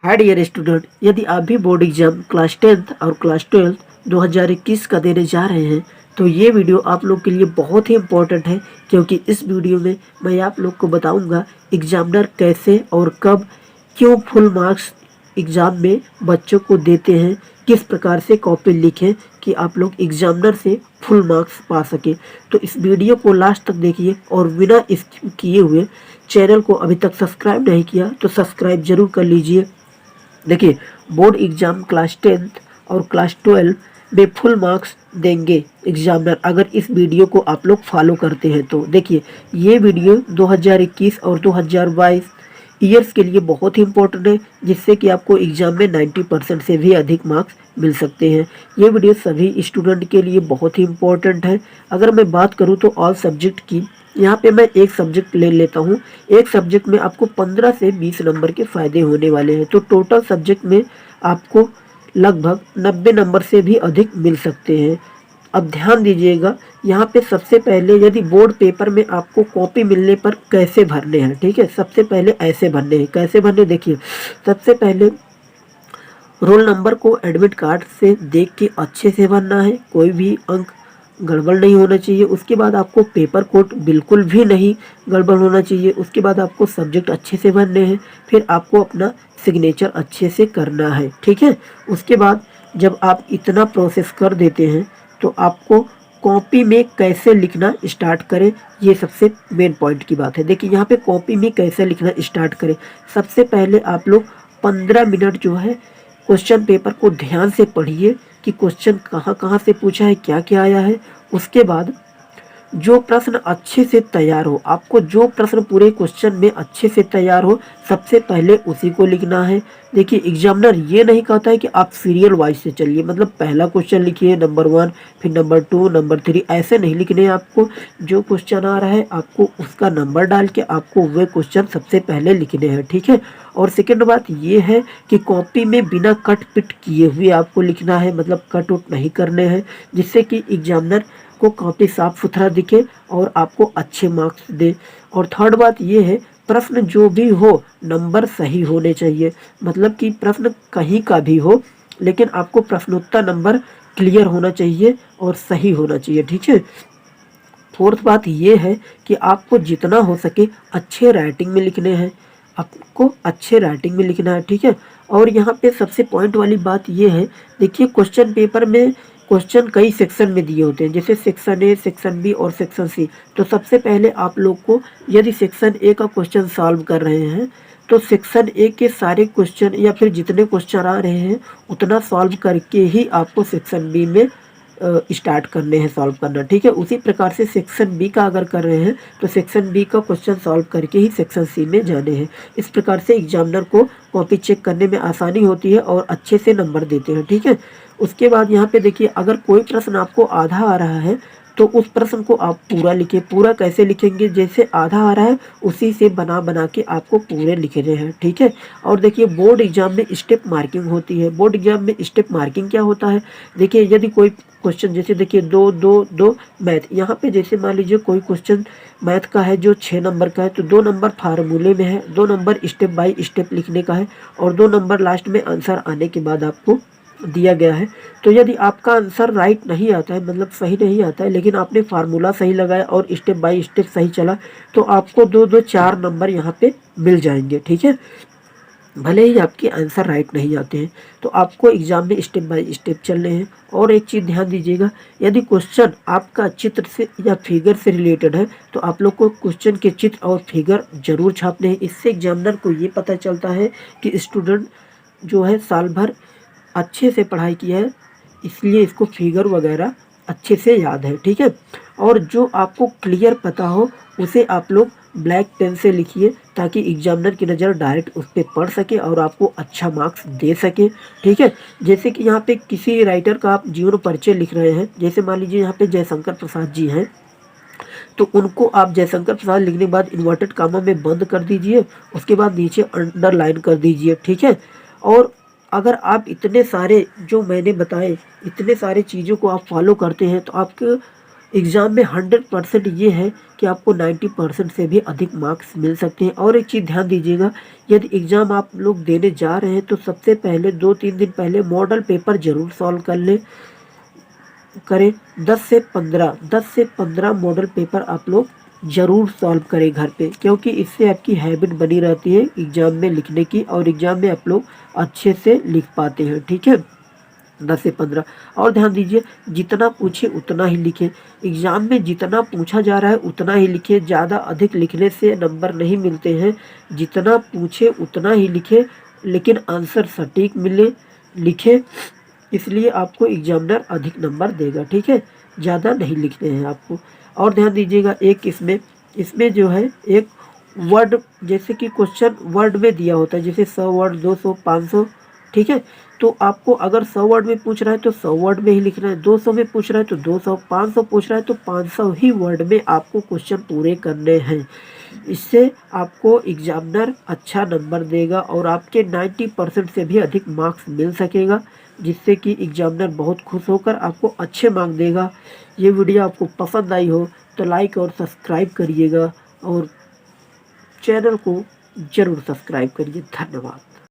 Hi dear student, यदि आप भी बोर्ड एग्जाम क्लास 10th और क्लास 12 2021 का देने जा रहे हैं तो ये वीडियो आप लोग के लिए बहुत ही इम्पोर्टेंट है, क्योंकि इस वीडियो में मैं आप लोग को बताऊंगा एग्जामिनर कैसे और कब क्यों फुल मार्क्स एग्ज़ाम में बच्चों को देते हैं, किस प्रकार से कॉपी लिखें कि आप लोग एग्जामिनर से फुल मार्क्स पा सके। तो इस वीडियो को लास्ट तक देखिए और बिना स्किप किए हुए चैनल को अभी तक सब्सक्राइब नहीं किया तो सब्सक्राइब जरूर कर लीजिए। देखिए, बोर्ड एग्जाम क्लास 10th और क्लास 12 में फुल मार्क्स देंगे एग्जामिनर अगर इस वीडियो को आप लोग फॉलो करते हैं। तो देखिए, ये वीडियो 2021 और 2022 ईयर्स के लिए बहुत ही इंपॉर्टेंट है, जिससे कि आपको एग्जाम में 90% से भी अधिक मार्क्स मिल सकते हैं। ये वीडियो सभी स्टूडेंट के लिए बहुत ही इंपॉर्टेंट है। अगर मैं बात करूँ तो ऑल सब्जेक्ट की, यहाँ पे मैं एक सब्जेक्ट ले लेता हूँ। एक सब्जेक्ट में आपको 15 से 20 नंबर के फ़ायदे होने वाले हैं, तो टोटल सब्जेक्ट में आपको लगभग 90 नंबर से भी अधिक मिल सकते हैं। अब ध्यान दीजिएगा, यहाँ पे सबसे पहले यदि बोर्ड पेपर में आपको कॉपी मिलने पर कैसे भरने हैं, ठीक है। सबसे पहले ऐसे भरने हैं, कैसे भरने देखिए। सबसे पहले रोल नंबर को एडमिट कार्ड से देख के अच्छे से भरना है, कोई भी अंक गड़बड़ नहीं होना चाहिए। उसके बाद आपको पेपर कोड बिल्कुल भी नहीं गड़बड़ होना चाहिए। उसके बाद आपको सब्जेक्ट अच्छे से भरने हैं, फिर आपको अपना सिग्नेचर अच्छे से करना है, ठीक है। उसके बाद जब आप इतना प्रोसेस कर देते हैं तो आपको कॉपी में कैसे लिखना स्टार्ट करें, ये सबसे मेन पॉइंट की बात है। देखिए, यहाँ पे कॉपी में कैसे लिखना स्टार्ट करें। सबसे पहले आप लोग 15 मिनट जो है क्वेश्चन पेपर को ध्यान से पढ़िए कि क्वेश्चन कहाँ कहाँ से पूछा है, क्या क्या आया है। उसके बाद जो प्रश्न अच्छे से तैयार हो, आपको जो प्रश्न पूरे क्वेश्चन में अच्छे से तैयार हो, सबसे पहले उसी को लिखना है। देखिए, एग्जामिनर ये नहीं कहता है कि आप सीरियल वाइज से चलिए, मतलब पहला क्वेश्चन लिखिए नंबर 1, फिर नंबर 2, नंबर 3, ऐसे नहीं लिखने हैं आपको। जो क्वेश्चन आ रहा है आपको उसका नंबर डाल के आपको वे क्वेश्चन सबसे पहले लिखने हैं, ठीक है। और सेकेंड बात ये है कि कॉपी में बिना कट पिट किए हुए आपको लिखना है, मतलब कट उट नहीं करने हैं, जिससे कि एग्जामिनर को कॉपी साफ सुथरा दिखे और आपको अच्छे मार्क्स दे। और थर्ड बात ये है, प्रश्न जो भी हो नंबर सही होने चाहिए, मतलब कि प्रश्न कहीं का भी हो लेकिन आपको प्रश्नोत्तर नंबर क्लियर होना चाहिए और सही होना चाहिए, ठीक है। फोर्थ बात ये है कि आपको जितना हो सके अच्छे राइटिंग में लिखने हैं, आपको अच्छे राइटिंग में लिखना है, ठीक है। और यहाँ पे सबसे पॉइंट वाली बात ये है, देखिए क्वेश्चन पेपर में क्वेश्चन कई सेक्शन में दिए होते हैं, जैसे सेक्शन ए, सेक्शन बी और सेक्शन सी। तो सबसे पहले आप लोग को यदि सेक्शन ए का क्वेश्चन सॉल्व कर रहे हैं तो सेक्शन ए के सारे क्वेश्चन या फिर जितने क्वेश्चन आ रहे हैं उतना सॉल्व करके ही आपको सेक्शन बी में स्टार्ट करने हैं सॉल्व करना, ठीक है। उसी प्रकार से सेक्शन बी का अगर कर रहे हैं तो सेक्शन बी का क्वेश्चन सॉल्व करके ही सेक्शन सी में जाने हैं। इस प्रकार से एग्जामिनर को कॉपी चेक करने में आसानी होती है और अच्छे से नंबर देते हैं, ठीक है। उसके बाद यहाँ पे देखिए, अगर कोई प्रश्न आपको आधा आ रहा है तो उस प्रश्न को आप पूरा लिखें। पूरा कैसे लिखेंगे, जैसे आधा आ रहा है उसी से बना बना के आपको पूरे लिखने हैं, ठीक है। और देखिए, बोर्ड एग्जाम में स्टेप मार्किंग होती है। बोर्ड एग्जाम में स्टेप मार्किंग क्या होता है, देखिए यदि कोई क्वेश्चन, जैसे देखिए 2 2 2 मैथ, यहाँ पे जैसे मान लीजिए कोई क्वेश्चन मैथ का है जो 6 नंबर का है, तो 2 नंबर फार्मूले में है, 2 नंबर स्टेप बाय स्टेप लिखने का है और 2 नंबर लास्ट में आंसर आने के बाद आपको दिया गया है। तो यदि आपका आंसर राइट नहीं आता है, मतलब सही नहीं आता है, लेकिन आपने फार्मूला सही लगाया और स्टेप बाय स्टेप सही चला, तो आपको 2 2 4 नंबर यहाँ पे मिल जाएंगे, ठीक है। भले ही आपके आंसर राइट नहीं आते हैं तो आपको एग्जाम में स्टेप बाय स्टेप चलने हैं। और एक चीज़ ध्यान दीजिएगा, यदि क्वेश्चन आपका चित्र से या फिगर से रिलेटेड है तो आप लोग को क्वेश्चन के चित्र और फिगर जरूर छापने हैं। इससे एग्जामिनर को ये पता चलता है कि स्टूडेंट जो है साल भर अच्छे से पढ़ाई किया है, इसलिए इसको फिगर वगैरह अच्छे से याद है, ठीक है। और जो आपको क्लियर पता हो उसे आप लोग ब्लैक पेन से लिखिए, ताकि एग्जामिनर की नज़र डायरेक्ट उस पर पढ़ सके और आपको अच्छा मार्क्स दे सके, ठीक है। जैसे कि यहाँ पे किसी राइटर का आप जीवन परिचय लिख रहे हैं, जैसे मान लीजिए यहाँ पे जयशंकर प्रसाद जी हैं, तो उनको आप जयशंकर प्रसाद लिखने के बाद इन्वर्टेड कामा में बंद कर दीजिए, उसके बाद नीचे अंडरलाइन कर दीजिए, ठीक है। और अगर आप इतने सारे जो मैंने बताए, इतने सारे चीज़ों को आप फॉलो करते हैं तो आपके एग्ज़ाम में 100% ये है कि आपको 90% से भी अधिक मार्क्स मिल सकते हैं। और एक चीज़ ध्यान दीजिएगा, यदि एग्ज़ाम आप लोग देने जा रहे हैं तो सबसे पहले 2-3 दिन पहले मॉडल पेपर ज़रूर सॉल्व करें। 10 से 15 मॉडल पेपर आप लोग ज़रूर सॉल्व करें घर पे, क्योंकि इससे आपकी हैबिट बनी रहती है एग्ज़ाम में लिखने की, और एग्ज़ाम में आप लोग अच्छे से लिख पाते हैं। ठीक है, 10 से 15। और ध्यान दीजिए, जितना पूछे उतना ही लिखें। एग्ज़ाम में जितना पूछा जा रहा है उतना ही लिखें। ज़्यादा अधिक लिखने से नंबर नहीं मिलते हैं। जितना पूछे उतना ही लिखें, लेकिन आंसर सटीक मिले लिखें, इसलिए आपको एग्जामिनर अधिक नंबर देगा। ठीक है, ज़्यादा नहीं लिखने हैं आपको। और ध्यान दीजिएगा, एक इसमें जो है एक वर्ड, जैसे कि क्वेश्चन वर्ड में दिया होता है, जैसे 100 वर्ड, 200, 500। ठीक है, तो आपको अगर 100 वर्ड में पूछ रहा है तो 100 वर्ड में ही लिखना है, 200 में पूछ रहा है तो 200, 500 पूछ रहा है तो 500 ही वर्ड में आपको क्वेश्चन पूरे करने हैं। इससे आपको एग्जामिनर अच्छा नंबर देगा और आपके 90% से भी अधिक मार्क्स मिल सकेगा, जिससे कि एग्जामिनर बहुत खुश होकर आपको अच्छे मार्क्स देगा। ये वीडियो आपको पसंद आई हो तो लाइक और सब्सक्राइब करिएगा, और चैनल को ज़रूर सब्सक्राइब करिए। धन्यवाद।